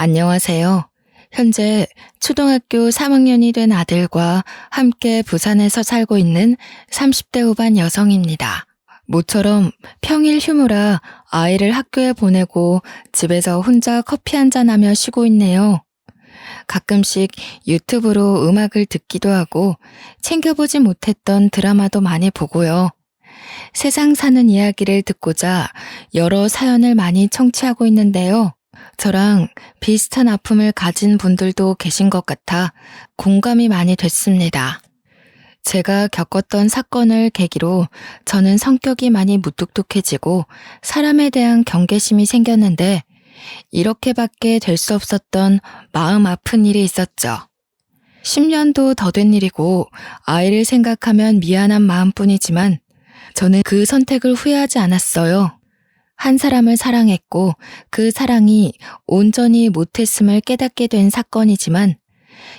안녕하세요. 현재 초등학교 3학년이 된 아들과 함께 부산에서 살고 있는 30대 후반 여성입니다. 모처럼 평일 휴무라 아이를 학교에 보내고 집에서 혼자 커피 한잔하며 쉬고 있네요. 가끔씩 유튜브로 음악을 듣기도 하고 챙겨보지 못했던 드라마도 많이 보고요. 세상 사는 이야기를 듣고자 여러 사연을 많이 청취하고 있는데요. 저랑 비슷한 아픔을 가진 분들도 계신 것 같아 공감이 많이 됐습니다. 제가 겪었던 사건을 계기로 저는 성격이 많이 무뚝뚝해지고 사람에 대한 경계심이 생겼는데 이렇게밖에 될 수 없었던 마음 아픈 일이 있었죠. 10년도 더 된 일이고 아이를 생각하면 미안한 마음뿐이지만 저는 그 선택을 후회하지 않았어요. 한 사람을 사랑했고 그 사랑이 온전히 못했음을 깨닫게 된 사건이지만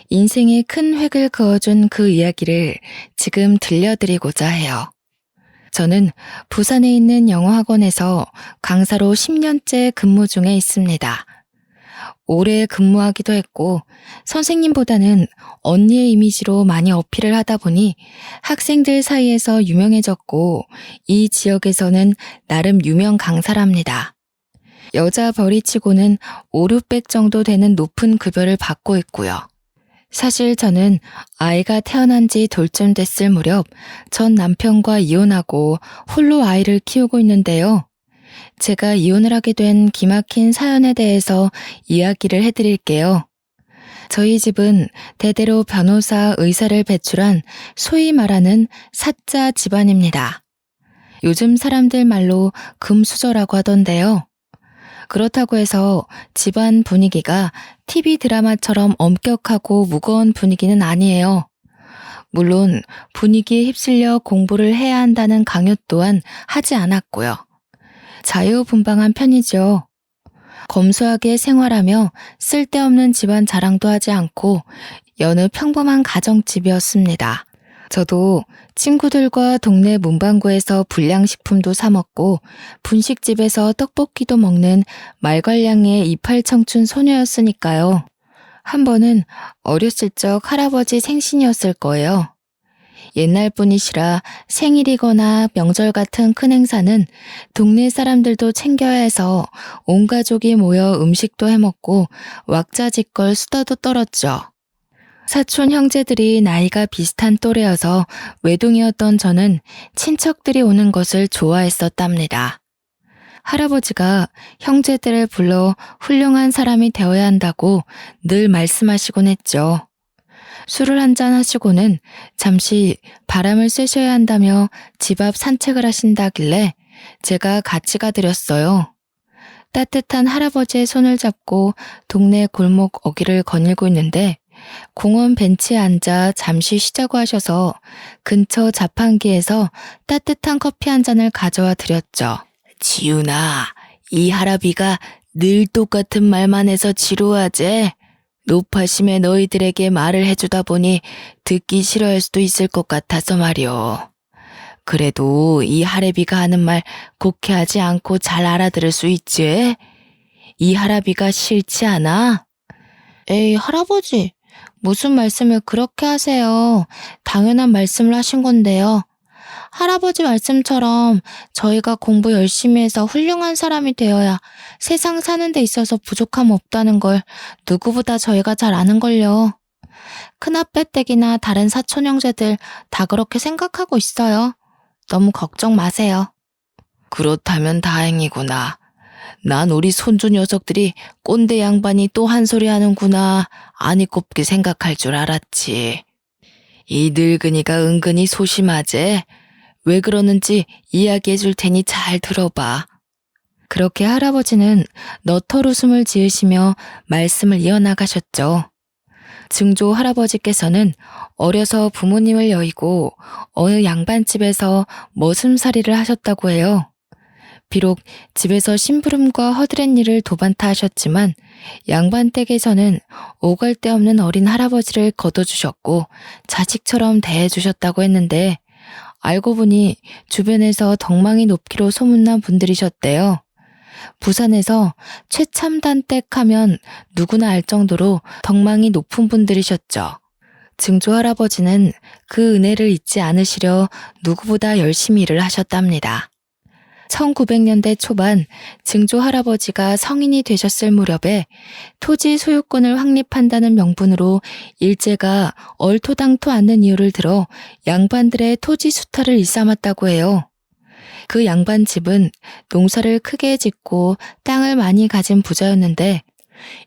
인생에 큰 획을 그어준 그 이야기를 지금 들려드리고자 해요. 저는 부산에 있는 영어학원에서 강사로 10년째 근무 중에 있습니다. 오래 근무하기도 했고 선생님보다는 언니의 이미지로 많이 어필을 하다 보니 학생들 사이에서 유명해졌고 이 지역에서는 나름 유명 강사랍니다. 여자 벌이치고는 5, 600 정도 되는 높은 급여를 받고 있고요. 사실 저는 아이가 태어난 지 돌쯤 됐을 무렵 전 남편과 이혼하고 홀로 아이를 키우고 있는데요. 제가 이혼을 하게 된 기막힌 사연에 대해서 이야기를 해드릴게요. 저희 집은 대대로 변호사, 의사를 배출한 소위 말하는 사자 집안입니다. 요즘 사람들 말로 금수저라고 하던데요. 그렇다고 해서 집안 분위기가 TV 드라마처럼 엄격하고 무거운 분위기는 아니에요. 물론 분위기에 휩쓸려 공부를 해야 한다는 강요 또한 하지 않았고요. 자유분방한 편이죠. 검소하게 생활하며 쓸데없는 집안 자랑도 하지 않고 여느 평범한 가정집이었습니다. 저도 친구들과 동네 문방구에서 불량식품도 사 먹고 분식집에서 떡볶이도 먹는 말괄량의 이팔청춘 소녀였으니까요. 한 번은 어렸을 적 할아버지 생신이었을 거예요. 옛날 분이시라 생일이거나 명절 같은 큰 행사는 동네 사람들도 챙겨야 해서 온 가족이 모여 음식도 해먹고 왁자지껄 수다도 떨었죠. 사촌 형제들이 나이가 비슷한 또래여서 외동이었던 저는 친척들이 오는 것을 좋아했었답니다. 할아버지가 형제들을 불러 훌륭한 사람이 되어야 한다고 늘 말씀하시곤 했죠. 술을 한잔 하시고는 잠시 바람을 쐬셔야 한다며 집 앞 산책을 하신다길래 제가 같이 가드렸어요. 따뜻한 할아버지의 손을 잡고 동네 골목 어귀를 거닐고 있는데 공원 벤치에 앉아 잠시 쉬자고 하셔서 근처 자판기에서 따뜻한 커피 한 잔을 가져와 드렸죠. 지훈아, 이 할아비가 늘 똑같은 말만 해서 지루하지? 노파심에 너희들에게 말을 해주다 보니 듣기 싫어할 수도 있을 것 같아서 말이오. 그래도 이 할애비가 하는 말 곡해하지 않고 잘 알아들을 수 있지? 이 할아비가 싫지 않아? 에이, 할아버지, 무슨 말씀을 그렇게 하세요? 당연한 말씀을 하신 건데요. 할아버지 말씀처럼 저희가 공부 열심히 해서 훌륭한 사람이 되어야 세상 사는 데 있어서 부족함 없다는 걸 누구보다 저희가 잘 아는걸요. 큰아빠댁이나 다른 사촌 형제들 다 그렇게 생각하고 있어요. 너무 걱정 마세요. 그렇다면 다행이구나. 난 우리 손주 녀석들이 꼰대 양반이 또 한 소리 하는구나 아니 곱게 생각할 줄 알았지. 이 늙은이가 은근히 소심하지? 왜 그러는지 이야기해 줄 테니 잘 들어봐. 그렇게 할아버지는 너털 웃음을 지으시며 말씀을 이어나가셨죠. 증조 할아버지께서는 어려서 부모님을 여의고 어느 양반집에서 머슴살이를 하셨다고 해요. 비록 집에서 심부름과 허드렛 일을 도맡아 하셨지만 양반 댁에서는 오갈 데 없는 어린 할아버지를 거둬주셨고 자식처럼 대해주셨다고 했는데 알고 보니 주변에서 덕망이 높기로 소문난 분들이셨대요. 부산에서 최첨단댁 하면 누구나 알 정도로 덕망이 높은 분들이셨죠. 증조 할아버지는 그 은혜를 잊지 않으시려 누구보다 열심히 일을 하셨답니다. 1900년대 초반 증조 할아버지가 성인이 되셨을 무렵에 토지 소유권을 확립한다는 명분으로 일제가 얼토당토 않는 이유를 들어 양반들의 토지 수탈을 일삼았다고 해요. 그 양반 집은 농사를 크게 짓고 땅을 많이 가진 부자였는데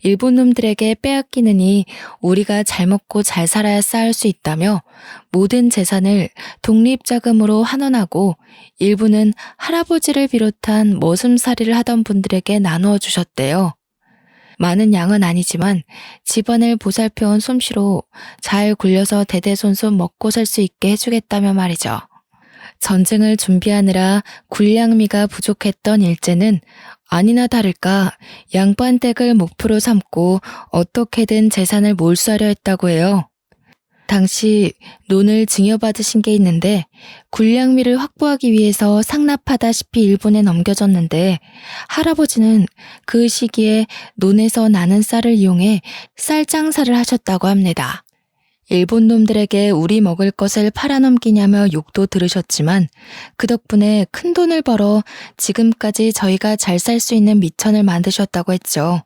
일본 놈들에게 빼앗기느니 우리가 잘 먹고 잘 살아야 쌓을 수 있다며 모든 재산을 독립자금으로 환원하고 일부는 할아버지를 비롯한 머슴살이를 하던 분들에게 나누어 주셨대요. 많은 양은 아니지만 집안을 보살펴온 솜씨로 잘 굴려서 대대손손 먹고 살 수 있게 해주겠다며 말이죠. 전쟁을 준비하느라 군량미가 부족했던 일제는 아니나 다를까 양반댁을 목표로 삼고 어떻게든 재산을 몰수하려 했다고 해요. 당시 논을 증여받으신 게 있는데 군량미를 확보하기 위해서 상납하다시피 일본에 넘겨졌는데 할아버지는 그 시기에 논에서 나는 쌀을 이용해 쌀 장사를 하셨다고 합니다. 일본 놈들에게 우리 먹을 것을 팔아넘기냐며 욕도 들으셨지만 그 덕분에 큰 돈을 벌어 지금까지 저희가 잘 살 수 있는 미천을 만드셨다고 했죠.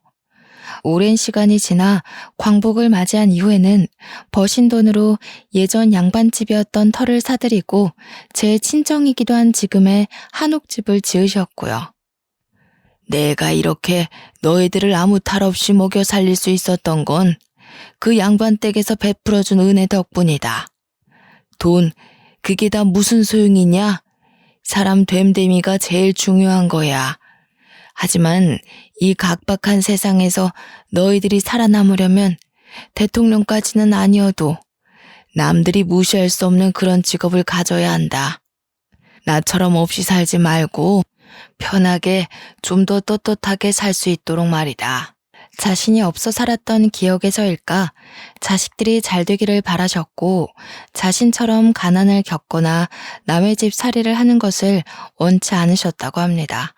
오랜 시간이 지나 광복을 맞이한 이후에는 버신 돈으로 예전 양반집이었던 터를 사들이고 제 친정이기도 한 지금의 한옥집을 지으셨고요. 내가 이렇게 너희들을 아무 탈 없이 먹여 살릴 수 있었던 건 그 양반 댁에서 베풀어준 은혜 덕분이다. 돈, 그게 다 무슨 소용이냐? 사람 됨됨이가 제일 중요한 거야. 하지만 이 각박한 세상에서 너희들이 살아남으려면 대통령까지는 아니어도 남들이 무시할 수 없는 그런 직업을 가져야 한다. 나처럼 없이 살지 말고 편하게 좀 더 떳떳하게 살 수 있도록 말이다. 자신이 없어 살았던 기억에서일까 자식들이 잘 되기를 바라셨고 자신처럼 가난을 겪거나 남의 집 살이를 하는 것을 원치 않으셨다고 합니다.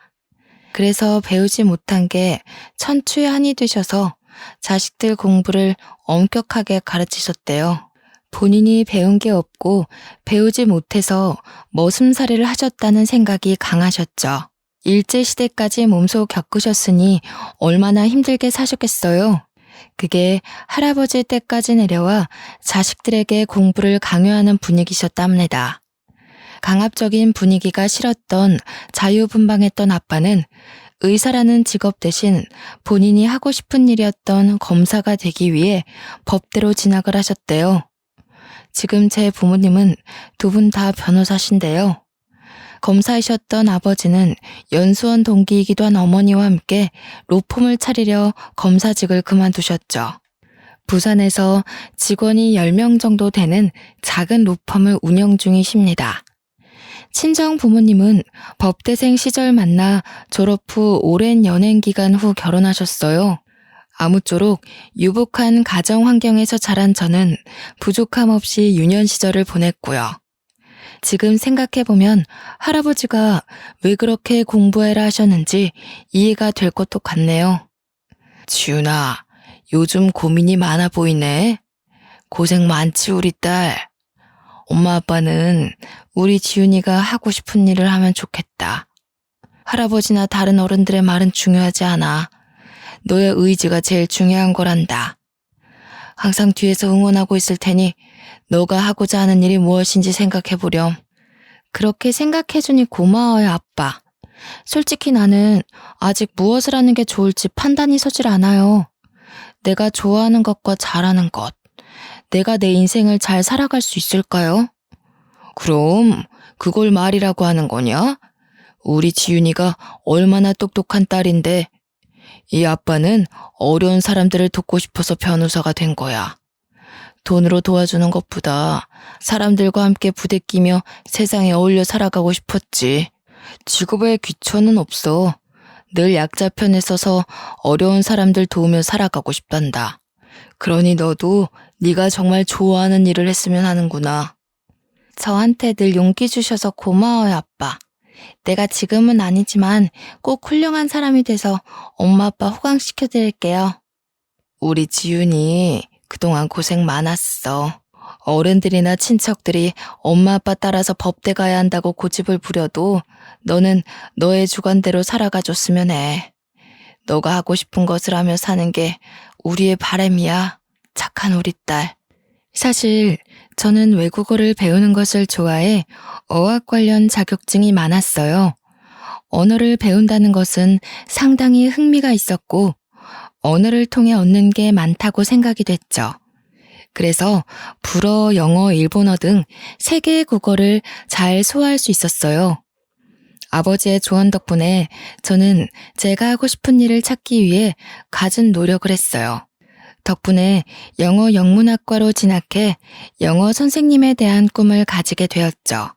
그래서 배우지 못한 게 천추의 한이 되셔서 자식들 공부를 엄격하게 가르치셨대요. 본인이 배운 게 없고 배우지 못해서 머슴살이를 하셨다는 생각이 강하셨죠. 일제시대까지 몸소 겪으셨으니 얼마나 힘들게 사셨겠어요. 그게 할아버지 때까지 내려와 자식들에게 공부를 강요하는 분위기셨답니다. 강압적인 분위기가 싫었던 자유분방했던 아빠는 의사라는 직업 대신 본인이 하고 싶은 일이었던 검사가 되기 위해 법대로 진학을 하셨대요. 지금 제 부모님은 두 분 다 변호사신데요. 검사이셨던 아버지는 연수원 동기이기도 한 어머니와 함께 로펌을 차리려 검사직을 그만두셨죠. 부산에서 직원이 10명 정도 되는 작은 로펌을 운영 중이십니다. 친정 부모님은 법대생 시절 만나 졸업 후 오랜 연행 기간 후 결혼하셨어요. 아무쪼록 유복한 가정 환경에서 자란 저는 부족함 없이 유년 시절을 보냈고요. 지금 생각해보면 할아버지가 왜 그렇게 공부해라 하셨는지 이해가 될 것도 같네요. 지훈아, 요즘 고민이 많아 보이네. 고생 많지 우리 딸. 엄마 아빠는 우리 지훈이가 하고 싶은 일을 하면 좋겠다. 할아버지나 다른 어른들의 말은 중요하지 않아. 너의 의지가 제일 중요한 거란다. 항상 뒤에서 응원하고 있을 테니 너가 하고자 하는 일이 무엇인지 생각해보렴. 그렇게 생각해주니 고마워요, 아빠. 솔직히 나는 아직 무엇을 하는 게 좋을지 판단이 서질 않아요. 내가 좋아하는 것과 잘하는 것. 내가 내 인생을 잘 살아갈 수 있을까요? 그럼 그걸 말이라고 하는 거냐? 우리 지윤이가 얼마나 똑똑한 딸인데 이 아빠는 어려운 사람들을 돕고 싶어서 변호사가 된 거야. 돈으로 도와주는 것보다 사람들과 함께 부대끼며 세상에 어울려 살아가고 싶었지. 직업에 귀천은 없어. 늘 약자 편에 서서 어려운 사람들 도우며 살아가고 싶단다. 그러니 너도 네가 정말 좋아하는 일을 했으면 하는구나. 저한테 늘 용기 주셔서 고마워요, 아빠. 내가 지금은 아니지만 꼭 훌륭한 사람이 돼서 엄마 아빠 호강시켜드릴게요. 우리 지윤이 그동안 고생 많았어. 어른들이나 친척들이 엄마 아빠 따라서 법대 가야 한다고 고집을 부려도 너는 너의 주관대로 살아가줬으면 해. 너가 하고 싶은 것을 하며 사는 게 우리의 바람이야. 착한 우리 딸. 사실 저는 외국어를 배우는 것을 좋아해 어학 관련 자격증이 많았어요. 언어를 배운다는 것은 상당히 흥미가 있었고 언어를 통해 얻는 게 많다고 생각이 됐죠. 그래서 불어, 영어, 일본어 등 3개의 국어를 잘 소화할 수 있었어요. 아버지의 조언 덕분에 저는 제가 하고 싶은 일을 찾기 위해 갖은 노력을 했어요. 덕분에 영어 영문학과로 진학해 영어 선생님에 대한 꿈을 가지게 되었죠.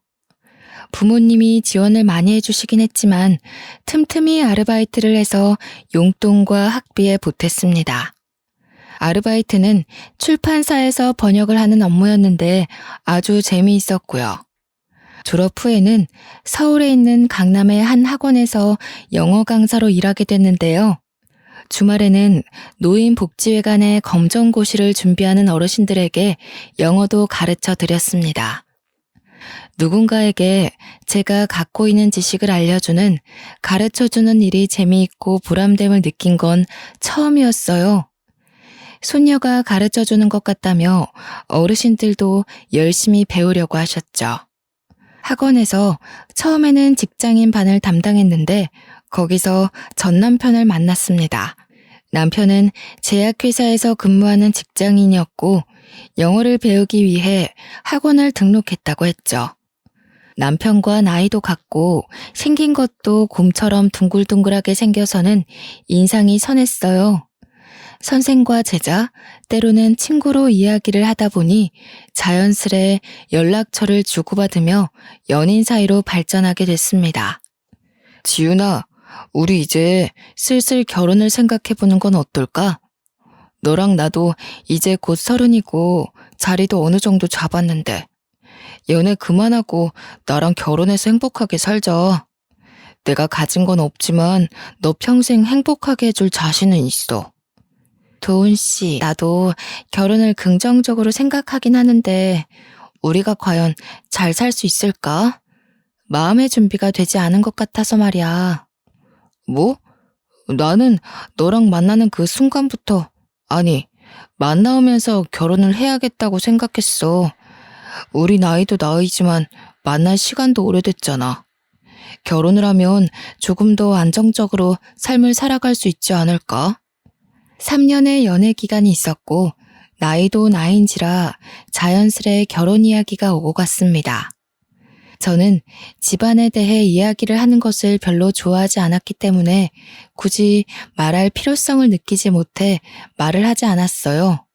부모님이 지원을 많이 해주시긴 했지만 틈틈이 아르바이트를 해서 용돈과 학비에 보탰습니다. 아르바이트는 출판사에서 번역을 하는 업무였는데 아주 재미있었고요. 졸업 후에는 서울에 있는 강남의 한 학원에서 영어 강사로 일하게 됐는데요. 주말에는 노인복지회관의 검정고시를 준비하는 어르신들에게 영어도 가르쳐 드렸습니다. 누군가에게 제가 갖고 있는 지식을 알려주는, 가르쳐주는 일이 재미있고 보람됨을 느낀 건 처음이었어요. 손녀가 가르쳐주는 것 같다며 어르신들도 열심히 배우려고 하셨죠. 학원에서 처음에는 직장인 반을 담당했는데 거기서 전 남편을 만났습니다. 남편은 제약회사에서 근무하는 직장인이었고 영어를 배우기 위해 학원을 등록했다고 했죠. 남편과 나이도 같고 생긴 것도 곰처럼 둥글둥글하게 생겨서는 인상이 선했어요. 선생과 제자, 때로는 친구로 이야기를 하다 보니 자연스레 연락처를 주고받으며 연인 사이로 발전하게 됐습니다. 지윤아, 우리 이제 슬슬 결혼을 생각해보는 건 어떨까? 너랑 나도 이제 곧 30이고 자리도 어느 정도 잡았는데 연애 그만하고 나랑 결혼해서 행복하게 살자. 내가 가진 건 없지만 너 평생 행복하게 해줄 자신은 있어. 도훈 씨, 나도 결혼을 긍정적으로 생각하긴 하는데 우리가 과연 잘 살 수 있을까? 마음의 준비가 되지 않은 것 같아서 말이야. 뭐? 나는 너랑 만나는 그 순간부터, 아니, 만나오면서 결혼을 해야겠다고 생각했어. 우리 나이도 나이지만 만날 시간도 오래됐잖아. 결혼을 하면 조금 더 안정적으로 삶을 살아갈 수 있지 않을까? 3년의 연애 기간이 있었고 나이도 나이인지라 자연스레 결혼 이야기가 오고 갔습니다. 저는 집안에 대해 이야기를 하는 것을 별로 좋아하지 않았기 때문에 굳이 말할 필요성을 느끼지 못해 말을 하지 않았어요.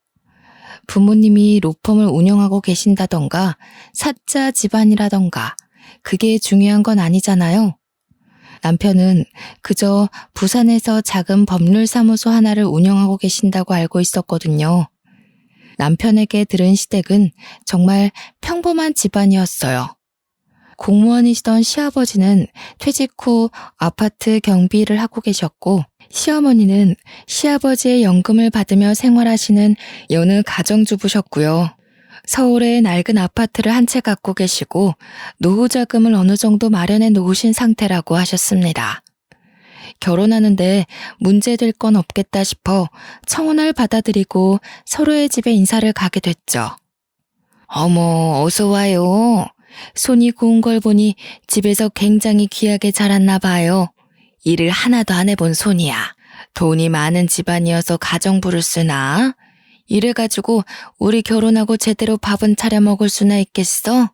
부모님이 로펌을 운영하고 계신다던가 사자 집안이라던가 그게 중요한 건 아니잖아요. 남편은 그저 부산에서 작은 법률사무소 하나를 운영하고 계신다고 알고 있었거든요. 남편에게 들은 시댁은 정말 평범한 집안이었어요. 공무원이시던 시아버지는 퇴직 후 아파트 경비를 하고 계셨고 시어머니는 시아버지의 연금을 받으며 생활하시는 여느 가정주부셨고요. 서울에 낡은 아파트를 한 채 갖고 계시고 노후 자금을 어느 정도 마련해 놓으신 상태라고 하셨습니다. 결혼하는데 문제될 건 없겠다 싶어 청혼을 받아들이고 서로의 집에 인사를 가게 됐죠. 어머, 어서 와요. 손이 고운 걸 보니 집에서 굉장히 귀하게 자랐나 봐요. 일을 하나도 안 해본 손이야. 돈이 많은 집안이어서 가정부를 쓰나? 이래가지고 우리 결혼하고 제대로 밥은 차려 먹을 수나 있겠어?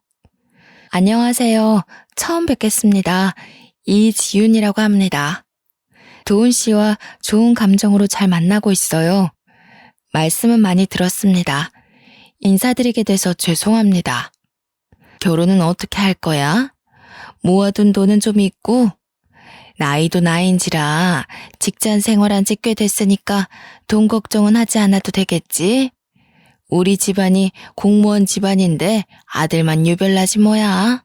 안녕하세요. 처음 뵙겠습니다. 이지윤이라고 합니다. 도훈 씨와 좋은 감정으로 잘 만나고 있어요. 말씀은 많이 들었습니다. 인사드리게 돼서 죄송합니다. 결혼은 어떻게 할 거야? 모아둔 돈은 좀 있고? 나이도 나이인지라 직장 생활한 지 꽤 됐으니까 돈 걱정은 하지 않아도 되겠지? 우리 집안이 공무원 집안인데 아들만 유별나지 뭐야?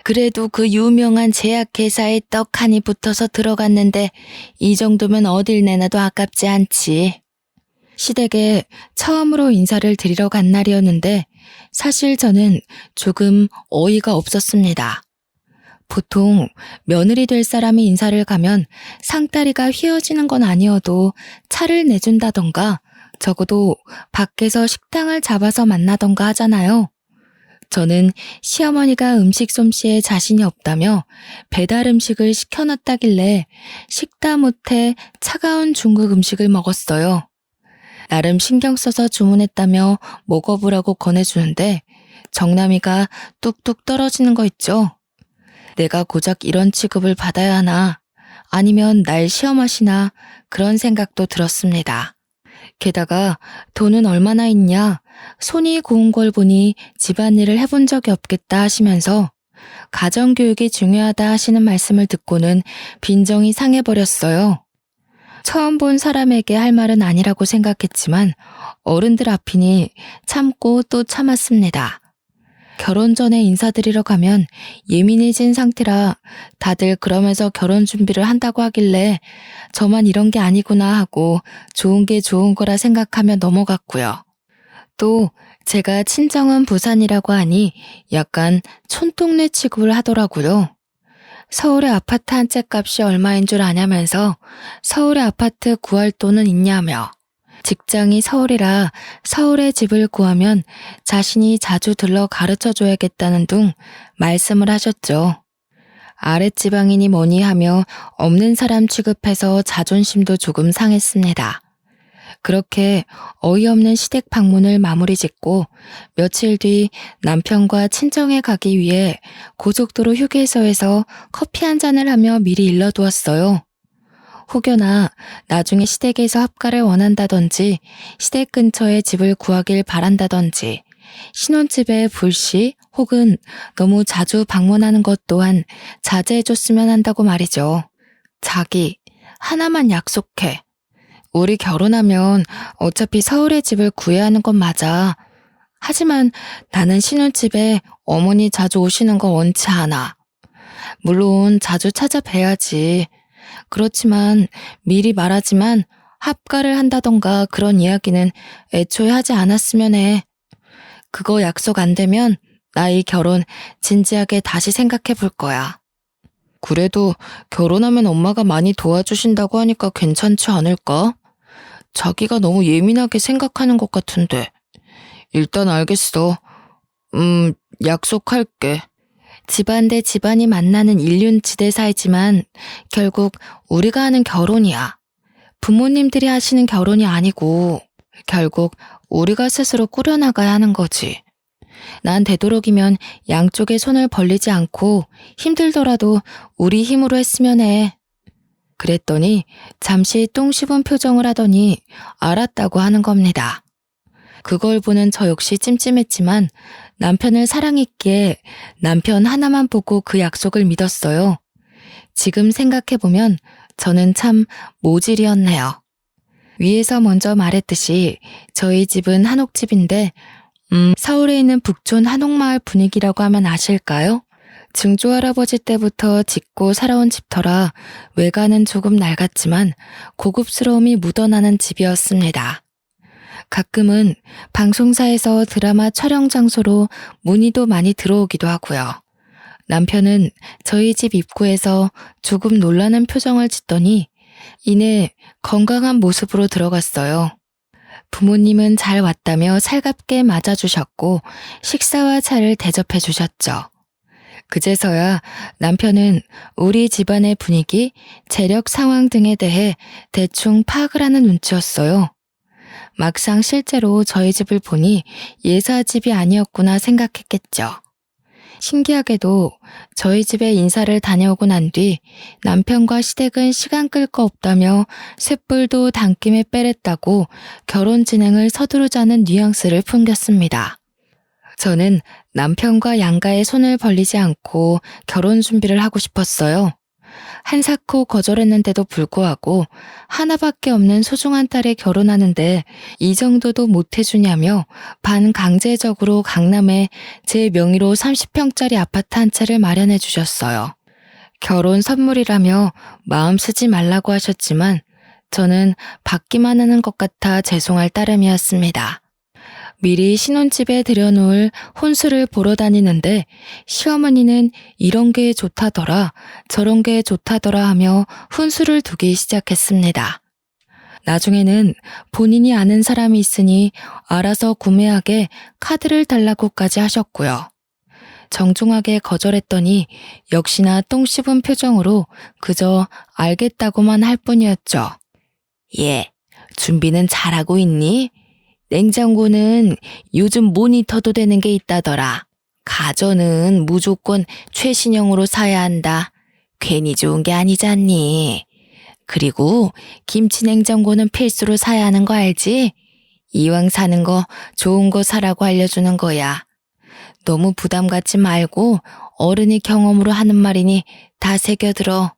그래도 그 유명한 제약회사에 떡 하니 붙어서 들어갔는데 이 정도면 어딜 내놔도 아깝지 않지. 시댁에 처음으로 인사를 드리러 간 날이었는데 사실 저는 조금 어이가 없었습니다. 보통 며느리 될 사람이 인사를 가면 상다리가 휘어지는 건 아니어도 차를 내준다던가 적어도 밖에서 식당을 잡아서 만나던가 하잖아요. 저는 시어머니가 음식 솜씨에 자신이 없다며 배달 음식을 시켜놨다길래 식다 못해 차가운 중국 음식을 먹었어요. 나름 신경 써서 주문했다며 먹어보라고 권해주는데 정남이가 뚝뚝 떨어지는 거 있죠. 내가 고작 이런 취급을 받아야 하나 아니면 날 시험하시나 그런 생각도 들었습니다. 게다가 돈은 얼마나 있냐 손이 고운 걸 보니 집안일을 해본 적이 없겠다 하시면서 가정교육이 중요하다 하시는 말씀을 듣고는 빈정이 상해버렸어요. 처음 본 사람에게 할 말은 아니라고 생각했지만 어른들 앞이니 참고 또 참았습니다. 결혼 전에 인사드리러 가면 예민해진 상태라 다들 그러면서 결혼 준비를 한다고 하길래 저만 이런 게 아니구나 하고 좋은 게 좋은 거라 생각하며 넘어갔고요. 또 제가 친정은 부산이라고 하니 약간 촌동네 취급을 하더라고요. 서울의 아파트 한 채 값이 얼마인 줄 아냐면서 서울의 아파트 구할 돈은 있냐며 직장이 서울이라 서울에 집을 구하면 자신이 자주 들러 가르쳐줘야겠다는 둥 말씀을 하셨죠. 아랫지방이니 뭐니 하며 없는 사람 취급해서 자존심도 조금 상했습니다. 그렇게 어이없는 시댁 방문을 마무리 짓고 며칠 뒤 남편과 친정에 가기 위해 고속도로 휴게소에서 커피 한 잔을 하며 미리 일러두었어요. 혹여나 나중에 시댁에서 합가를 원한다든지 시댁 근처에 집을 구하길 바란다든지 신혼집에 불시 혹은 너무 자주 방문하는 것 또한 자제해줬으면 한다고 말이죠. 자기, 하나만 약속해. 우리 결혼하면 어차피 서울에 집을 구해야 하는 건 맞아. 하지만 나는 신혼집에 어머니 자주 오시는 거 원치 않아. 물론 자주 찾아뵈야지. 그렇지만 미리 말하지만 합가를 한다던가 그런 이야기는 애초에 하지 않았으면 해. 그거 약속 안 되면 나 이 결혼 진지하게 다시 생각해 볼 거야. 그래도 결혼하면 엄마가 많이 도와주신다고 하니까 괜찮지 않을까? 자기가 너무 예민하게 생각하는 것 같은데. 일단 알겠어. 약속할게. 집안 대 집안이 만나는 일륜지대 사이지만 결국 우리가 하는 결혼이야. 부모님들이 하시는 결혼이 아니고 결국 우리가 스스로 꾸려나가야 하는 거지. 난 되도록이면 양쪽에 손을 벌리지 않고 힘들더라도 우리 힘으로 했으면 해. 그랬더니 잠시 똥 씹은 표정을 하더니 알았다고 하는 겁니다. 그걸 보는 저 역시 찜찜했지만 남편을 사랑했기에 남편 하나만 보고 그 약속을 믿었어요. 지금 생각해보면 저는 참 모질이었네요. 위에서 먼저 말했듯이 저희 집은 한옥집인데 서울에 있는 북촌 한옥마을 분위기라고 하면 아실까요? 증조할아버지 때부터 짓고 살아온 집터라 외관은 조금 낡았지만 고급스러움이 묻어나는 집이었습니다. 가끔은 방송사에서 드라마 촬영 장소로 문의도 많이 들어오기도 하고요. 남편은 저희 집 입구에서 조금 놀라는 표정을 짓더니 이내 건강한 모습으로 들어갔어요. 부모님은 잘 왔다며 살갑게 맞아주셨고 식사와 차를 대접해 주셨죠. 그제서야 남편은 우리 집안의 분위기, 재력 상황 등에 대해 대충 파악을 하는 눈치였어요. 막상 실제로 저희 집을 보니 예사집이 아니었구나 생각했겠죠. 신기하게도 저희 집에 인사를 다녀오고 난 뒤 남편과 시댁은 시간 끌 거 없다며 쇳불도 당김에 빼랬다고 결혼 진행을 서두르자는 뉘앙스를 풍겼습니다. 저는 남편과 양가의 손을 벌리지 않고 결혼 준비를 하고 싶었어요. 한사코 거절했는데도 불구하고 하나밖에 없는 소중한 딸에 결혼하는데 이 정도도 못해주냐며 반강제적으로 강남에 제 명의로 30평짜리 아파트 한 채를 마련해 주셨어요. 결혼 선물이라며 마음 쓰지 말라고 하셨지만 저는 받기만 하는 것 같아 죄송할 따름이었습니다. 미리 신혼집에 들여놓을 혼수를 보러 다니는데 시어머니는 이런 게 좋다더라, 저런 게 좋다더라 하며 혼수를 두기 시작했습니다. 나중에는 본인이 아는 사람이 있으니 알아서 구매하게 카드를 달라고까지 하셨고요. 정중하게 거절했더니 역시나 똥 씹은 표정으로 그저 알겠다고만 할 뿐이었죠. 예, 준비는 잘하고 있니? 냉장고는 요즘 모니터도 되는 게 있다더라. 가전은 무조건 최신형으로 사야 한다. 괜히 좋은 게 아니잖니. 그리고 김치 냉장고는 필수로 사야 하는 거 알지? 이왕 사는 거 좋은 거 사라고 알려주는 거야. 너무 부담 갖지 말고 어른이 경험으로 하는 말이니 다 새겨들어.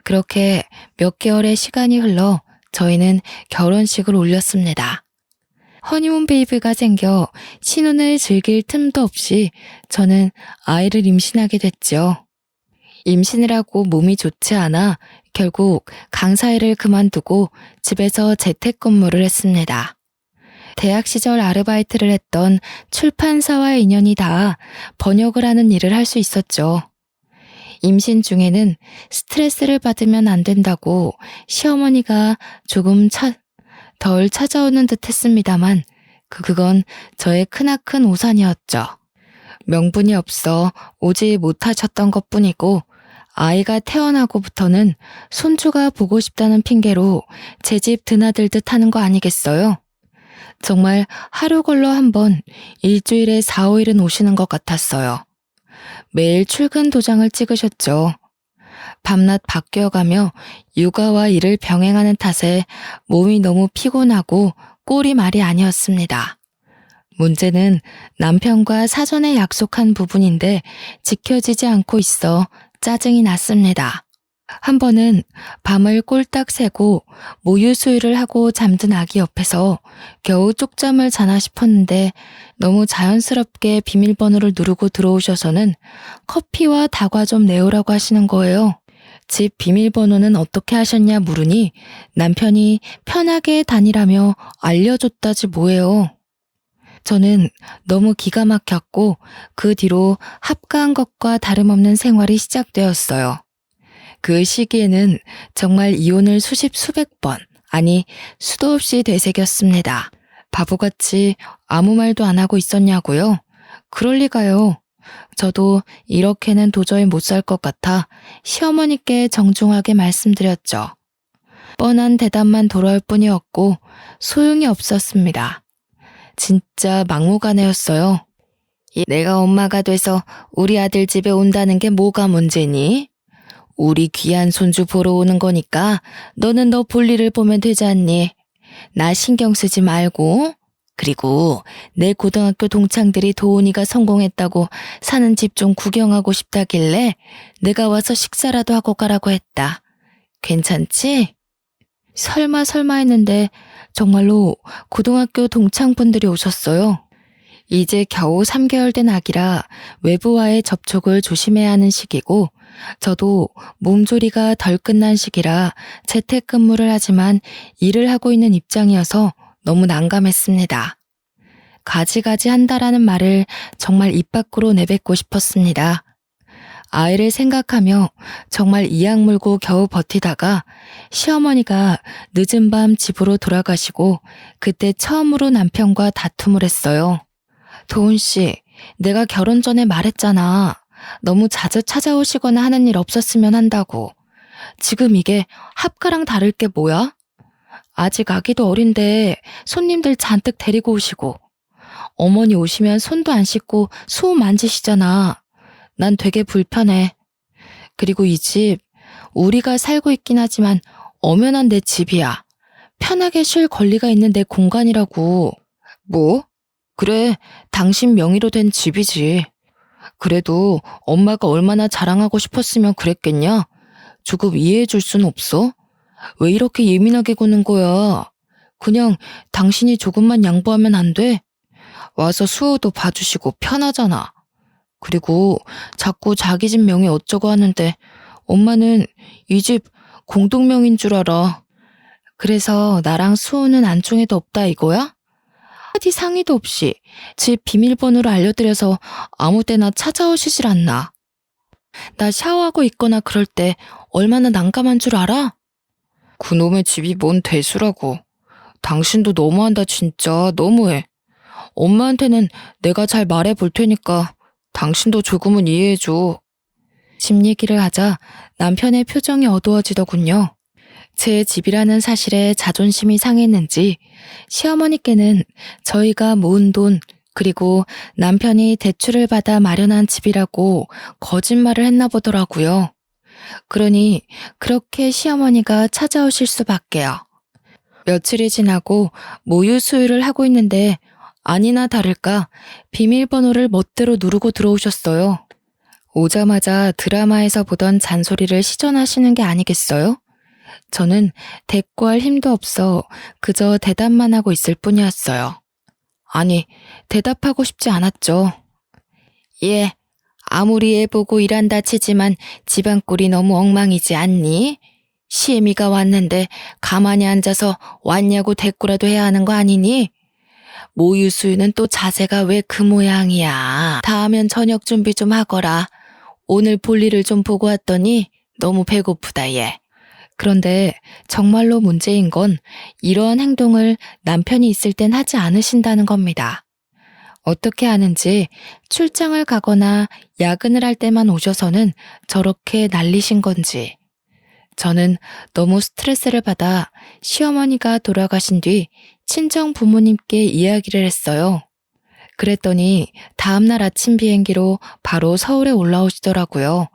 그렇게 몇 개월의 시간이 흘러 저희는 결혼식을 올렸습니다. 허니문 베이비가 생겨 신혼을 즐길 틈도 없이 저는 아이를 임신하게 됐죠. 임신을 하고 몸이 좋지 않아 결국 강사일을 그만두고 집에서 재택근무를 했습니다. 대학 시절 아르바이트를 했던 출판사와의 인연이 닿아 번역을 하는 일을 할 수 있었죠. 임신 중에는 스트레스를 받으면 안 된다고 시어머니가 조금 덜 찾아오는 듯 했습니다만 그건 저의 크나큰 오산이었죠. 명분이 없어 오지 못하셨던 것뿐이고 아이가 태어나고부터는 손주가 보고 싶다는 핑계로 제 집 드나들듯 하는 거 아니겠어요? 정말 하루 걸러 한 번 일주일에 4, 5일은 오시는 것 같았어요. 매일 출근 도장을 찍으셨죠. 밤낮 바뀌어가며 육아와 일을 병행하는 탓에 몸이 너무 피곤하고 꼴이 말이 아니었습니다. 문제는 남편과 사전에 약속한 부분인데 지켜지지 않고 있어 짜증이 났습니다. 한 번은 밤을 꼴딱 새고 모유 수유를 하고 잠든 아기 옆에서 겨우 쪽잠을 자나 싶었는데 너무 자연스럽게 비밀번호를 누르고 들어오셔서는 커피와 다과 좀 내오라고 하시는 거예요. 집 비밀번호는 어떻게 하셨냐 물으니 남편이 편하게 다니라며 알려줬다지 뭐예요. 저는 너무 기가 막혔고 그 뒤로 합가한 것과 다름없는 생활이 시작되었어요. 그 시기에는 정말 이혼을 수백 번, 아니 수도 없이 되새겼습니다. 바보같이 아무 말도 안 하고 있었냐고요? 그럴 리가요. 저도 이렇게는 도저히 못 살 것 같아 시어머니께 정중하게 말씀드렸죠. 뻔한 대답만 돌아올 뿐이었고 소용이 없었습니다. 진짜 막무가내였어요. 내가 엄마가 돼서 우리 아들 집에 온다는 게 뭐가 문제니? 우리 귀한 손주 보러 오는 거니까 너는 너 볼일을 보면 되지 않니? 나 신경 쓰지 말고. 그리고 내 고등학교 동창들이 도훈이가 성공했다고 사는 집 좀 구경하고 싶다길래 내가 와서 식사라도 하고 가라고 했다. 괜찮지? 설마 했는데 정말로 고등학교 동창분들이 오셨어요. 이제 겨우 3개월 된 아기라 외부와의 접촉을 조심해야 하는 시기고 저도 몸조리가 덜 끝난 시기라 재택근무를 하지만 일을 하고 있는 입장이어서 너무 난감했습니다. 가지가지 한다라는 말을 정말 입 밖으로 내뱉고 싶었습니다. 아이를 생각하며 정말 이악 물고 겨우 버티다가 시어머니가 늦은 밤 집으로 돌아가시고 그때 처음으로 남편과 다툼을 했어요. 도훈 씨, 내가 결혼 전에 말했잖아. 너무 자주 찾아오시거나 하는 일 없었으면 한다고. 지금 이게 합가랑 다를 게 뭐야? 아직 아기도 어린데 손님들 잔뜩 데리고 오시고 어머니 오시면 손도 안 씻고 수호 만지시잖아. 난 되게 불편해. 그리고 이 집 우리가 살고 있긴 하지만 엄연한 내 집이야. 편하게 쉴 권리가 있는 내 공간이라고. 뭐? 그래, 당신 명의로 된 집이지. 그래도 엄마가 얼마나 자랑하고 싶었으면 그랬겠냐? 조금 이해해 줄 순 없어? 왜 이렇게 예민하게 구는 거야? 그냥 당신이 조금만 양보하면 안 돼? 와서 수호도 봐주시고 편하잖아. 그리고 자꾸 자기 집 명의 어쩌고 하는데 엄마는 이 집 공동명인 줄 알아. 그래서 나랑 수호는 안중에도 없다 이거야? 한마디 상의도 없이 집 비밀번호를 알려드려서 아무 때나 찾아오시질 않나. 나 샤워하고 있거나 그럴 때 얼마나 난감한 줄 알아? 그놈의 집이 뭔 대수라고. 당신도 너무한다 진짜 너무해. 엄마한테는 내가 잘 말해 볼 테니까 당신도 조금은 이해해줘. 집 얘기를 하자 남편의 표정이 어두워지더군요. 제 집이라는 사실에 자존심이 상했는지 시어머니께는 저희가 모은 돈 그리고 남편이 대출을 받아 마련한 집이라고 거짓말을 했나 보더라고요. 그러니 그렇게 시어머니가 찾아오실 수밖에요. 며칠이 지나고 모유 수유를 하고 있는데 아니나 다를까 비밀번호를 멋대로 누르고 들어오셨어요. 오자마자 드라마에서 보던 잔소리를 시전하시는 게 아니겠어요? 저는 대꾸할 힘도 없어 그저 대답만 하고 있을 뿐이었어요. 아니, 대답하고 싶지 않았죠. 예, 아무리 애보고 일한다 치지만 집안 꼴이 너무 엉망이지 않니? 시애미가 왔는데 가만히 앉아서 왔냐고 대꾸라도 해야 하는 거 아니니? 모유 수유는 또 자세가 왜 그 모양이야. 다 하면 저녁 준비 좀 하거라. 오늘 볼일을 좀 보고 왔더니 너무 배고프다 얘. 그런데 정말로 문제인 건 이러한 행동을 남편이 있을 땐 하지 않으신다는 겁니다. 어떻게 하는지 출장을 가거나 야근을 할 때만 오셔서는 저렇게 난리신 건지. 저는 너무 스트레스를 받아 시어머니가 돌아가신 뒤 친정 부모님께 이야기를 했어요. 그랬더니 다음날 아침 비행기로 바로 서울에 올라오시더라고요.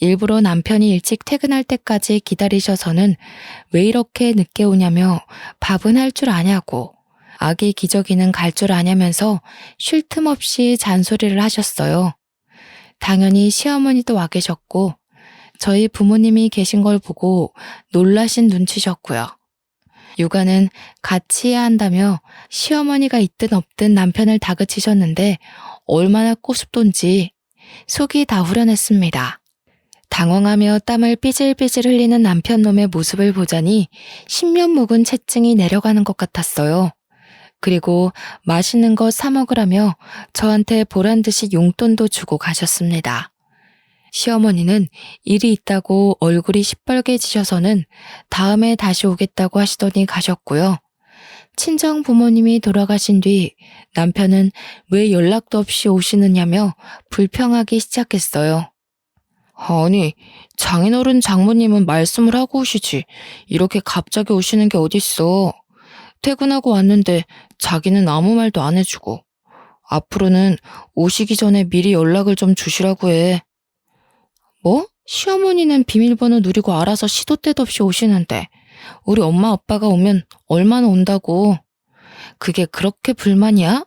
일부러 남편이 일찍 퇴근할 때까지 기다리셔서는 왜 이렇게 늦게 오냐며 밥은 할 줄 아냐고 아기 기저귀는 갈 줄 아냐면서 쉴 틈 없이 잔소리를 하셨어요. 당연히 시어머니도 와 계셨고 저희 부모님이 계신 걸 보고 놀라신 눈치셨고요. 육아는 같이 해야 한다며 시어머니가 있든 없든 남편을 다그치셨는데 얼마나 꼬숩던지 속이 다 후련했습니다. 당황하며 땀을 삐질삐질 흘리는 남편 놈의 모습을 보자니 10년 묵은 채증이 내려가는 것 같았어요. 그리고 맛있는 거 사 먹으라며 저한테 보란듯이 용돈도 주고 가셨습니다. 시어머니는 일이 있다고 얼굴이 시뻘개지셔서는 다음에 다시 오겠다고 하시더니 가셨고요. 친정 부모님이 돌아가신 뒤 남편은 왜 연락도 없이 오시느냐며 불평하기 시작했어요. 아니, 장인어른 장모님은 말씀을 하고 오시지. 이렇게 갑자기 오시는 게 어딨어. 퇴근하고 왔는데 자기는 아무 말도 안 해주고. 앞으로는 오시기 전에 미리 연락을 좀 주시라고 해. 뭐? 시어머니는 비밀번호 누리고 알아서 시도 때도 없이 오시는데 우리 엄마 아빠가 오면 얼마나 온다고. 그게 그렇게 불만이야?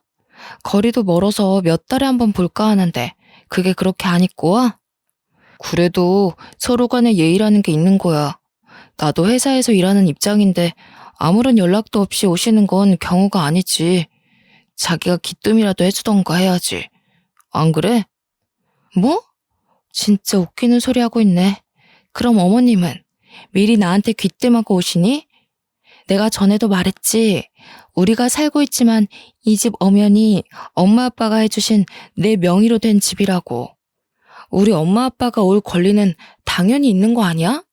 거리도 멀어서 몇 달에 한 번 볼까 하는데 그게 그렇게 안 입고 와? 그래도 서로 간에 예의라는 게 있는 거야. 나도 회사에서 일하는 입장인데 아무런 연락도 없이 오시는 건 경우가 아니지. 자기가 기뜸이라도 해주던가 해야지. 안 그래? 뭐? 진짜 웃기는 소리 하고 있네. 그럼 어머님은 미리 나한테 귀뜸하고 오시니? 내가 전에도 말했지. 우리가 살고 있지만 이 집 엄연히 엄마 아빠가 해주신 내 명의로 된 집이라고. 우리 엄마 아빠가 올 권리는 당연히 있는 거 아니야?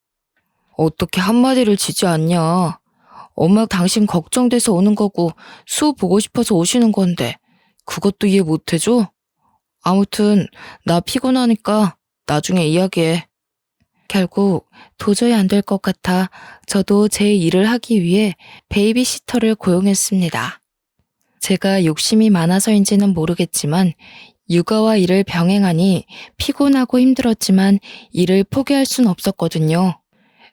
어떻게 한마디를 지지 않냐. 엄마 당신 걱정돼서 오는 거고 수호 보고 싶어서 오시는 건데 그것도 이해 못 해줘? 아무튼 나 피곤하니까 나중에 이야기해. 결국 도저히 안 될 것 같아 저도 제 일을 하기 위해 베이비시터를 고용했습니다. 제가 욕심이 많아서인지는 모르겠지만 육아와 일을 병행하니 피곤하고 힘들었지만 일을 포기할 순 없었거든요.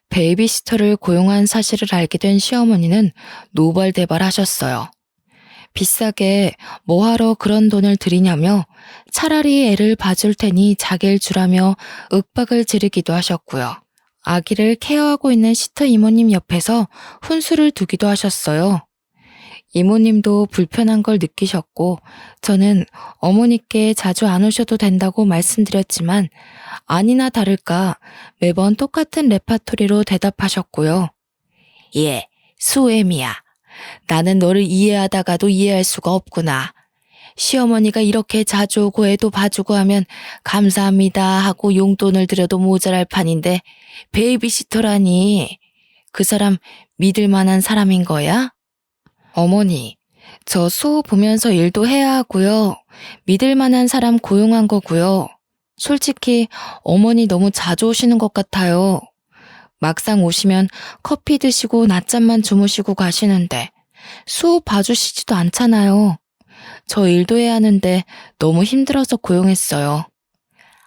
베이비시터를 고용한 사실을 알게 된 시어머니는 노발대발하셨어요. 비싸게 뭐하러 그런 돈을 들이냐며 차라리 애를 봐줄 테니 자기를 주라며 윽박을 지르기도 하셨고요. 아기를 케어하고 있는 시터 이모님 옆에서 훈수를 두기도 하셨어요. 이모님도 불편한 걸 느끼셨고 저는 어머니께 자주 안 오셔도 된다고 말씀드렸지만 아니나 다를까 매번 똑같은 레파토리로 대답하셨고요. 예, 수엠이야. 나는 너를 이해하다가도 이해할 수가 없구나. 시어머니가 이렇게 자주 오고 애도 봐주고 하면 감사합니다 하고 용돈을 드려도 모자랄 판인데 베이비시터라니. 그 사람 믿을 만한 사람인 거야? 어머니, 저 수호 보면서 일도 해야 하고요. 믿을 만한 사람 고용한 거고요. 솔직히 어머니 너무 자주 오시는 것 같아요. 막상 오시면 커피 드시고 낮잠만 주무시고 가시는데 수호 봐주시지도 않잖아요. 저 일도 해야 하는데 너무 힘들어서 고용했어요.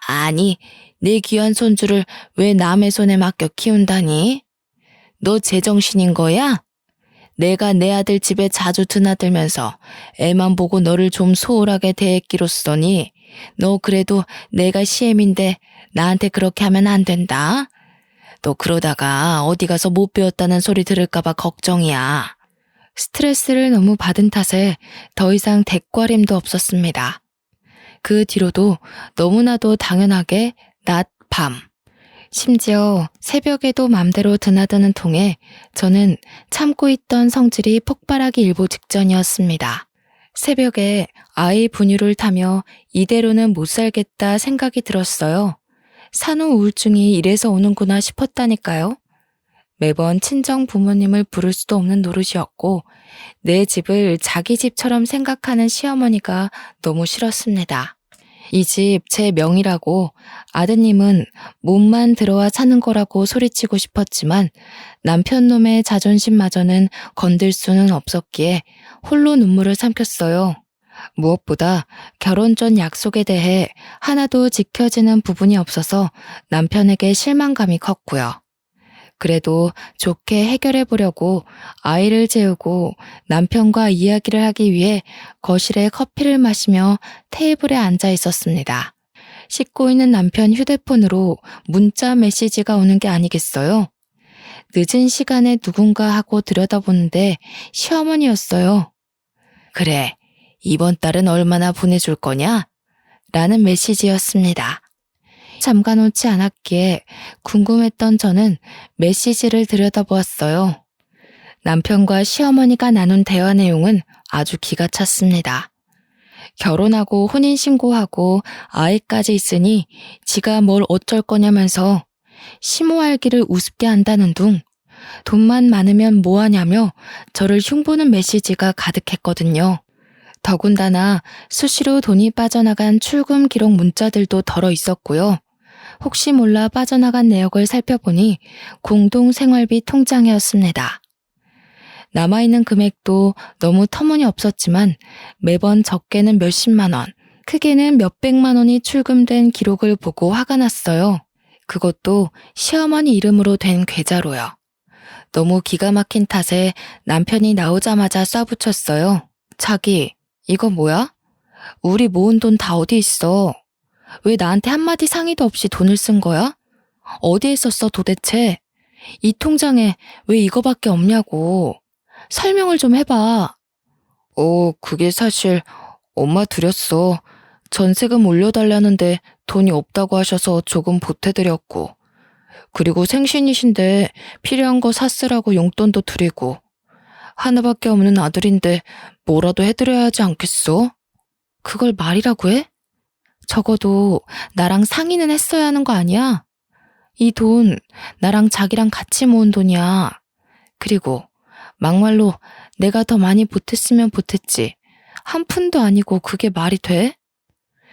아니, 내 귀한 손주를 왜 남의 손에 맡겨 키운다니? 너 제정신인 거야? 내가 내 아들 집에 자주 드나들면서 애만 보고 너를 좀 소홀하게 대했기로써니 너 그래도 내가 시엠인데 나한테 그렇게 하면 안 된다. 너 그러다가 어디 가서 못 배웠다는 소리 들을까봐 걱정이야. 스트레스를 너무 받은 탓에 더 이상 대꾸림도 없었습니다. 그 뒤로도 너무나도 당연하게 낮, 밤, 심지어 새벽에도 맘대로 드나드는 통에 저는 참고 있던 성질이 폭발하기 일보 직전이었습니다. 새벽에 아이 분유를 타며 이대로는 못 살겠다 생각이 들었어요. 산후 우울증이 이래서 오는구나 싶었다니까요. 매번 친정 부모님을 부를 수도 없는 노릇이었고 내 집을 자기 집처럼 생각하는 시어머니가 너무 싫었습니다. 이 집 제 명이라고 아드님은 몸만 들어와 사는 거라고 소리치고 싶었지만 남편놈의 자존심마저는 건들 수는 없었기에 홀로 눈물을 삼켰어요. 무엇보다 결혼 전 약속에 대해 하나도 지켜지는 부분이 없어서 남편에게 실망감이 컸고요. 그래도 좋게 해결해 보려고 아이를 재우고 남편과 이야기를 하기 위해 거실에 커피를 마시며 테이블에 앉아 있었습니다. 씻고 있는 남편 휴대폰으로 문자 메시지가 오는 게 아니겠어요? 늦은 시간에 누군가 하고 들여다보는데 시어머니였어요. 그래, 이번 달은 얼마나 보내줄 거냐? 라는 메시지였습니다. 잠가놓지 않았기에 궁금했던 저는 메시지를 들여다보았어요. 남편과 시어머니가 나눈 대화 내용은 아주 기가 찼습니다. 결혼하고 혼인신고하고 아이까지 있으니 지가 뭘 어쩔 거냐면서 심호알기를 우습게 한다는 둥, 돈만 많으면 뭐하냐며 저를 흉보는 메시지가 가득했거든요. 더군다나 수시로 돈이 빠져나간 출금 기록 문자들도 덜어 있었고요. 혹시 몰라 빠져나간 내역을 살펴보니 공동생활비 통장이었습니다. 남아있는 금액도 너무 터무니없었지만 매번 적게는 몇십만 원, 크게는 몇백만 원이 출금된 기록을 보고 화가 났어요. 그것도 시어머니 이름으로 된 계좌로요. 너무 기가 막힌 탓에 남편이 나오자마자 쏴붙였어요. 자기, 이거 뭐야? 우리 모은 돈 다 어디 있어? 왜 나한테 한마디 상의도 없이 돈을 쓴 거야? 어디에 썼어 도대체? 이 통장에 왜 이거밖에 없냐고. 설명을 좀 해봐. 그게 사실 엄마 드렸어. 전세금 올려달라는데 돈이 없다고 하셔서 조금 보태드렸고. 그리고 생신이신데 필요한 거 샀으라고 용돈도 드리고. 하나밖에 없는 아들인데 뭐라도 해드려야 하지 않겠어? 그걸 말이라고 해? 적어도 나랑 상의는 했어야 하는 거 아니야? 이 돈 나랑 자기랑 같이 모은 돈이야. 그리고 막말로 내가 더 많이 보탰으면 보탰지. 한 푼도 아니고 그게 말이 돼?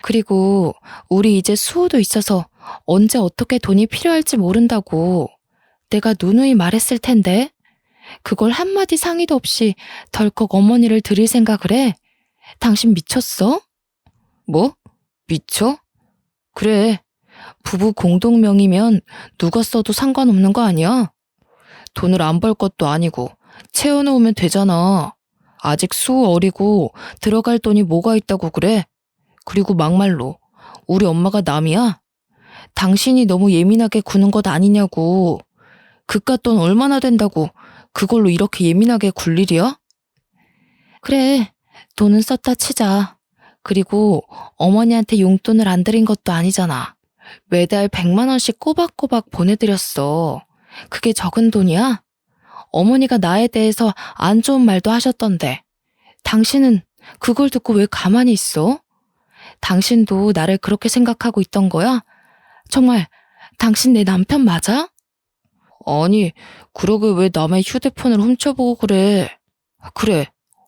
그리고 우리 이제 수호도 있어서 언제 어떻게 돈이 필요할지 모른다고 내가 누누이 말했을 텐데 그걸 한마디 상의도 없이 덜컥 어머니를 드릴 생각을 해? 당신 미쳤어? 뭐? 미쳐? 그래. 부부 공동명의면 누가 써도 상관없는 거 아니야? 돈을 안 벌 것도 아니고 채워놓으면 되잖아. 아직 수호 어리고 들어갈 돈이 뭐가 있다고 그래? 그리고 막말로 우리 엄마가 남이야? 당신이 너무 예민하게 구는 것 아니냐고. 그깟 돈 얼마나 된다고 그걸로 이렇게 예민하게 굴 일이야? 그래, 돈은 썼다 치자. 그리고 어머니한테 용돈을 안 드린 것도 아니잖아. 매달 100만 원씩 꼬박꼬박 보내드렸어. 그게 적은 돈이야? 어머니가 나에 대해서 안 좋은 말도 하셨던데. 당신은 그걸 듣고 왜 가만히 있어? 당신도 나를 그렇게 생각하고 있던 거야? 정말 당신 내 남편 맞아? 아니, 그러게 왜 남의 휴대폰을 훔쳐보고 그래. 그래,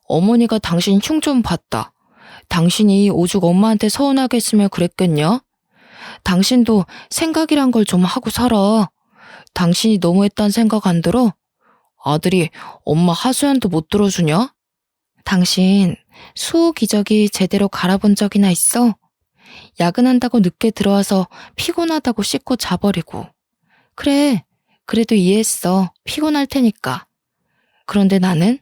어머니가 당신 흉 좀 봤다. 당신이 오죽 엄마한테 서운하게 했으면 그랬겠냐? 당신도 생각이란 걸 좀 하고 살아. 당신이 너무했단 생각 안 들어? 아들이 엄마 하소연도 못 들어주냐? 당신 수호 기저귀 제대로 갈아본 적이나 있어? 야근한다고 늦게 들어와서 피곤하다고 씻고 자버리고. 그래, 그래도 이해했어. 피곤할 테니까. 그런데 나는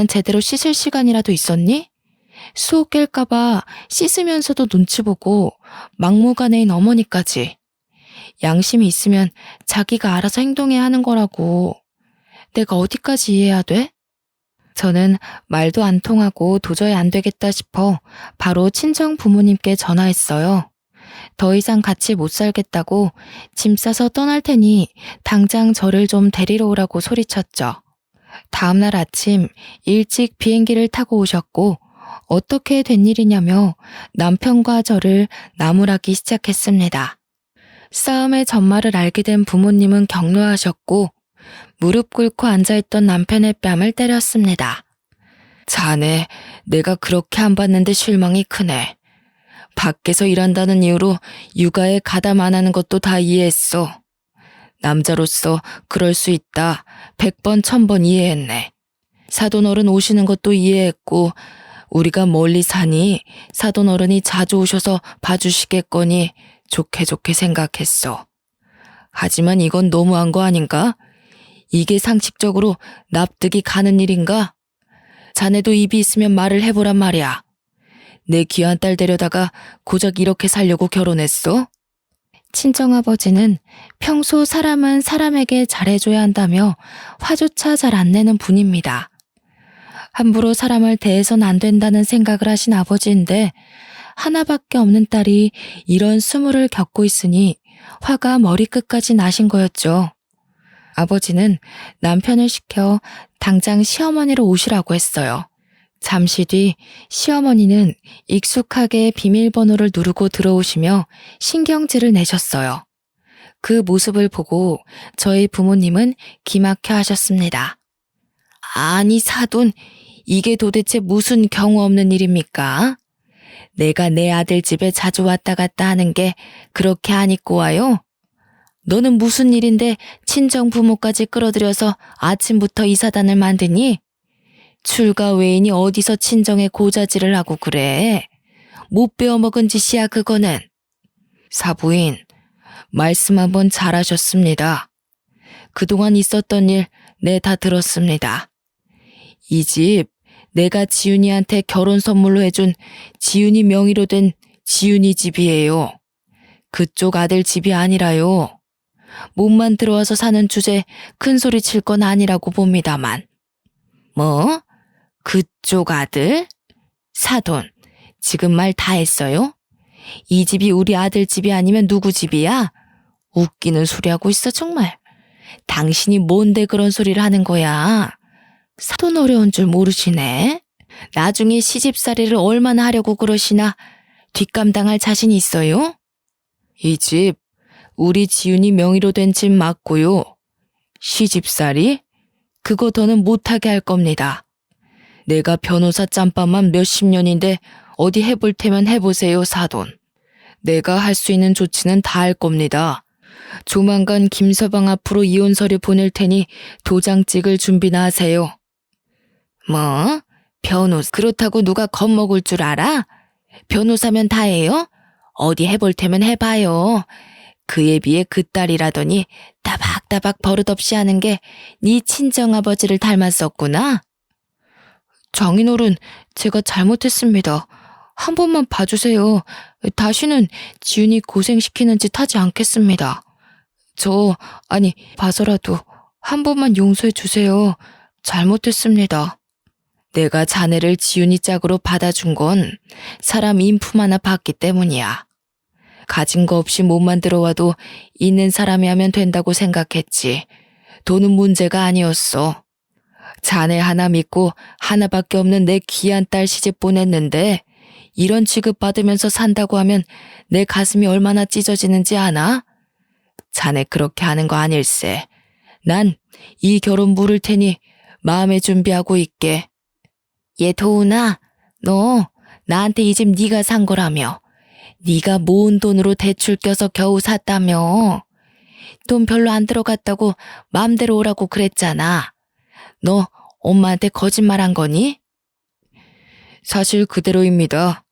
제대로 씻을 시간이라도 있었니? 수호 깰까봐 씻으면서도 눈치 보고 막무가내인 어머니까지. 양심이 있으면 자기가 알아서 행동해야 하는 거라고. 내가 어디까지 이해해야 돼? 저는 말도 안 통하고 도저히 안 되겠다 싶어 바로 친정 부모님께 전화했어요. 더 이상 같이 못 살겠다고 짐 싸서 떠날 테니 당장 저를 좀 데리러 오라고 소리쳤죠. 다음날 아침 일찍 비행기를 타고 오셨고 어떻게 된 일이냐며 남편과 저를 나무라기 시작했습니다. 싸움의 전말을 알게 된 부모님은 격노하셨고 무릎 꿇고 앉아있던 남편의 뺨을 때렸습니다. 자네, 내가 그렇게 안 봤는데 실망이 크네. 밖에서 일한다는 이유로 육아에 가담 안 하는 것도 다 이해했어. 남자로서 그럴 수 있다. 100번 1000번 이해했네. 사돈어른 오시는 것도 이해했고 우리가 멀리 사니 사돈어른이 자주 오셔서 봐주시겠거니 좋게 생각했어. 하지만 이건 너무한 거 아닌가? 이게 상식적으로 납득이 가는 일인가? 자네도 입이 있으면 말을 해보란 말이야. 내 귀한 딸 데려다가 고작 이렇게 살려고 결혼했어? 친정아버지는 평소 사람은 사람에게 잘해줘야 한다며 화조차 잘 안 내는 분입니다. 함부로 사람을 대해선 안 된다는 생각을 하신 아버지인데 하나밖에 없는 딸이 이런 수모를 겪고 있으니 화가 머리끝까지 나신 거였죠. 아버지는 남편을 시켜 당장 시어머니로 오시라고 했어요. 잠시 뒤 시어머니는 익숙하게 비밀번호를 누르고 들어오시며 신경질을 내셨어요. 그 모습을 보고 저희 부모님은 기막혀 하셨습니다. 아니 사돈, 이게 도대체 무슨 경우 없는 일입니까? 내가 내 아들 집에 자주 왔다 갔다 하는 게 그렇게 안 입고 와요? 너는 무슨 일인데 친정 부모까지 끌어들여서 아침부터 이사단을 만드니? 출가 외인이 어디서 친정에 고자질을 하고 그래? 못 배워먹은 짓이야 그거는. 사부인, 말씀 한번 잘하셨습니다. 그동안 있었던 일 네 다 들었습니다. 이 집 내가 지윤이한테 결혼 선물로 해준 지윤이 명의로 된 지윤이 집이에요. 그쪽 아들 집이 아니라요. 몸만 들어와서 사는 주제 큰 소리 칠 건 아니라고 봅니다만. 뭐? 그쪽 아들? 사돈, 지금 말 다 했어요? 이 집이 우리 아들 집이 아니면 누구 집이야? 웃기는 소리 하고 있어 정말. 당신이 뭔데 그런 소리를 하는 거야? 사돈 어려운 줄 모르시네. 나중에 시집살이를 얼마나 하려고 그러시나 뒷감당할 자신 있어요? 이 집 우리 지윤이 명의로 된 집 맞고요. 시집살이? 그거 더는 못하게 할 겁니다. 내가 변호사 짬밥만 몇십 년인데 어디 해볼 테면 해보세요 사돈. 내가 할 수 있는 조치는 다 할 겁니다. 조만간 김서방 앞으로 이혼 서류 보낼 테니 도장 찍을 준비나 하세요. 뭐? 변호사 그렇다고 누가 겁먹을 줄 알아? 변호사면 다 해요? 어디 해볼 테면 해봐요. 그에 비해 그 딸이라더니 따박따박 버릇없이 하는 게 네 친정아버지를 닮았었구나. 장인어른, 제가 잘못했습니다. 한 번만 봐주세요. 다시는 지윤이 고생시키는 짓 하지 않겠습니다. 봐서라도 한 번만 용서해 주세요. 잘못했습니다. 내가 자네를 지윤이 짝으로 받아준 건 사람 인품 하나 봤기 때문이야. 가진 거 없이 몸만 들어와도 있는 사람이 하면 된다고 생각했지. 돈은 문제가 아니었어. 자네 하나 믿고 하나밖에 없는 내 귀한 딸 시집 보냈는데 이런 취급 받으면서 산다고 하면 내 가슴이 얼마나 찢어지는지 아나? 자네 그렇게 하는 거 아닐세. 난 이 결혼 물을 테니 마음에 준비하고 있게. 얘 도훈아, 너 나한테 이 집 네가 산 거라며. 네가 모은 돈으로 대출 껴서 겨우 샀다며. 돈 별로 안 들어갔다고 마음대로 오라고 그랬잖아. 너 엄마한테 거짓말한 거니? 사실 그대로입니다.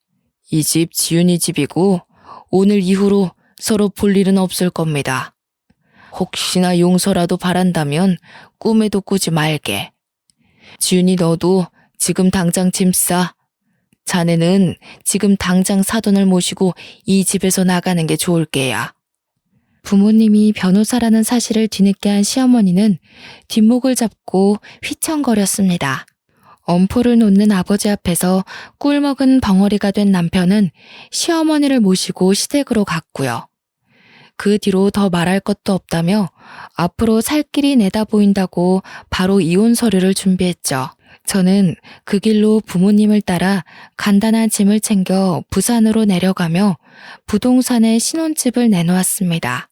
이 집 지윤이 집이고 오늘 이후로 서로 볼 일은 없을 겁니다. 혹시나 용서라도 바란다면 꿈에도 꾸지 말게. 지윤이 너도 지금 당장 짐 싸. 자네는 지금 당장 사돈을 모시고 이 집에서 나가는 게 좋을 게야. 부모님이 변호사라는 사실을 뒤늦게 한 시어머니는 뒷목을 잡고 휘청거렸습니다. 엄포를 놓는 아버지 앞에서 꿀먹은 벙어리가 된 남편은 시어머니를 모시고 시댁으로 갔고요. 그 뒤로 더 말할 것도 없다며 앞으로 살 길이 내다 보인다고 바로 이혼 서류를 준비했죠. 저는 그 길로 부모님을 따라 간단한 짐을 챙겨 부산으로 내려가며 부동산에 신혼집을 내놓았습니다.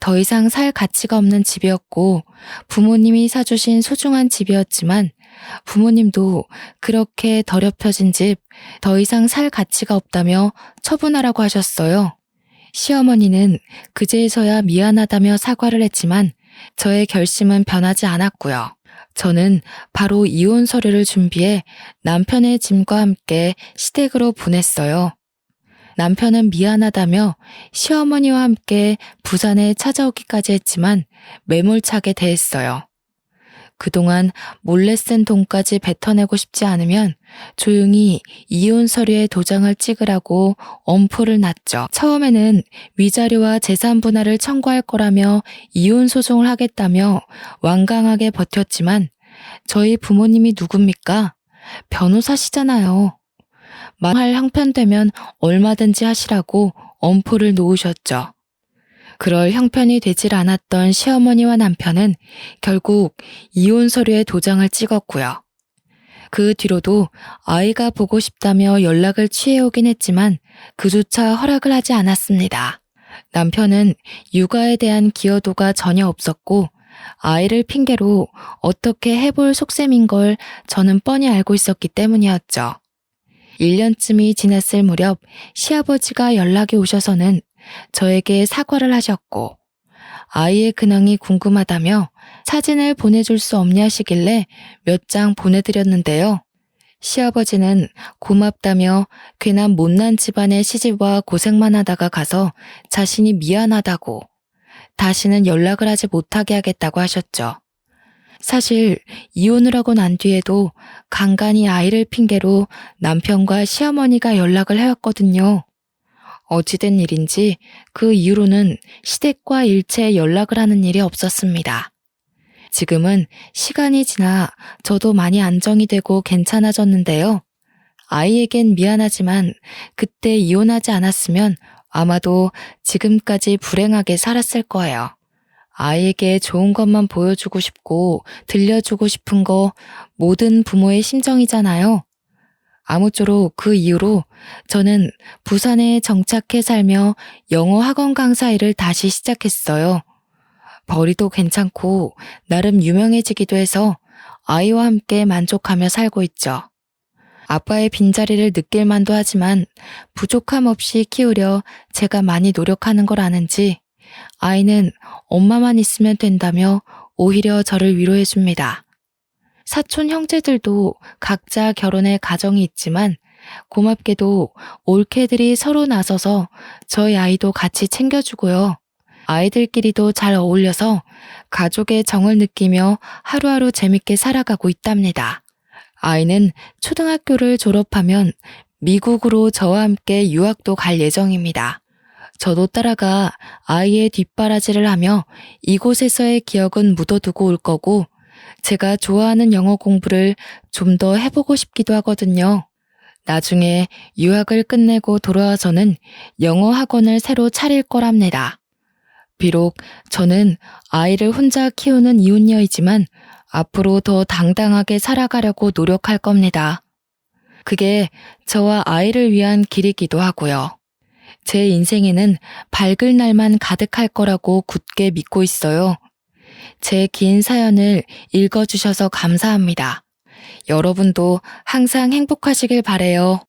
더 이상 살 가치가 없는 집이었고 부모님이 사주신 소중한 집이었지만 부모님도 그렇게 더럽혀진 집 더 이상 살 가치가 없다며 처분하라고 하셨어요. 시어머니는 그제서야 미안하다며 사과를 했지만 저의 결심은 변하지 않았고요. 저는 바로 이혼 서류를 준비해 남편의 짐과 함께 시댁으로 보냈어요. 남편은 미안하다며 시어머니와 함께 부산에 찾아오기까지 했지만 매몰차게 대했어요. 그동안 몰래 쓴 돈까지 뱉어내고 싶지 않으면 조용히 이혼 서류에 도장을 찍으라고 엄포를 놨죠. 처음에는 위자료와 재산 분할을 청구할 거라며 이혼 소송을 하겠다며 완강하게 버텼지만 저희 부모님이 누굽니까? 변호사시잖아요. 말할 형편되면 얼마든지 하시라고 엄포를 놓으셨죠. 그럴 형편이 되질 않았던 시어머니와 남편은 결국 이혼 서류에 도장을 찍었고요. 그 뒤로도 아이가 보고 싶다며 연락을 취해오긴 했지만 그조차 허락을 하지 않았습니다. 남편은 육아에 대한 기여도가 전혀 없었고 아이를 핑계로 어떻게 해볼 속셈인 걸 저는 뻔히 알고 있었기 때문이었죠. 1년쯤이 지났을 무렵 시아버지가 연락이 오셔서는 저에게 사과를 하셨고 아이의 근황이 궁금하다며 사진을 보내줄 수 없냐시길래 몇 장 보내드렸는데요. 시아버지는 고맙다며 괜한 못난 집안의 시집와 고생만 하다가 가서 자신이 미안하다고 다시는 연락을 하지 못하게 하겠다고 하셨죠. 사실 이혼을 하고 난 뒤에도 간간히 아이를 핑계로 남편과 시어머니가 연락을 해왔거든요. 어찌된 일인지 그 이후로는 시댁과 일체 연락을 하는 일이 없었습니다. 지금은 시간이 지나 저도 많이 안정이 되고 괜찮아졌는데요. 아이에겐 미안하지만 그때 이혼하지 않았으면 아마도 지금까지 불행하게 살았을 거예요. 아이에게 좋은 것만 보여주고 싶고 들려주고 싶은 거 모든 부모의 심정이잖아요. 아무쪼록 그 이후로 저는 부산에 정착해 살며 영어 학원 강사 일을 다시 시작했어요. 벌이도 괜찮고 나름 유명해지기도 해서 아이와 함께 만족하며 살고 있죠. 아빠의 빈자리를 느낄 만도 하지만 부족함 없이 키우려 제가 많이 노력하는 걸 아는지 아이는 엄마만 있으면 된다며 오히려 저를 위로해 줍니다. 사촌 형제들도 각자 결혼해 가정이 있지만 고맙게도 올케들이 서로 나서서 저희 아이도 같이 챙겨주고요. 아이들끼리도 잘 어울려서 가족의 정을 느끼며 하루하루 재밌게 살아가고 있답니다. 아이는 초등학교를 졸업하면 미국으로 저와 함께 유학도 갈 예정입니다. 저도 따라가 아이의 뒷바라지를 하며 이곳에서의 기억은 묻어두고 올 거고, 제가 좋아하는 영어 공부를 좀 더 해보고 싶기도 하거든요. 나중에 유학을 끝내고 돌아와서는 영어 학원을 새로 차릴 거랍니다. 비록 저는 아이를 혼자 키우는 이혼녀이지만 앞으로 더 당당하게 살아가려고 노력할 겁니다. 그게 저와 아이를 위한 길이기도 하고요. 제 인생에는 밝을 날만 가득할 거라고 굳게 믿고 있어요. 제 긴 사연을 읽어주셔서 감사합니다. 여러분도 항상 행복하시길 바래요.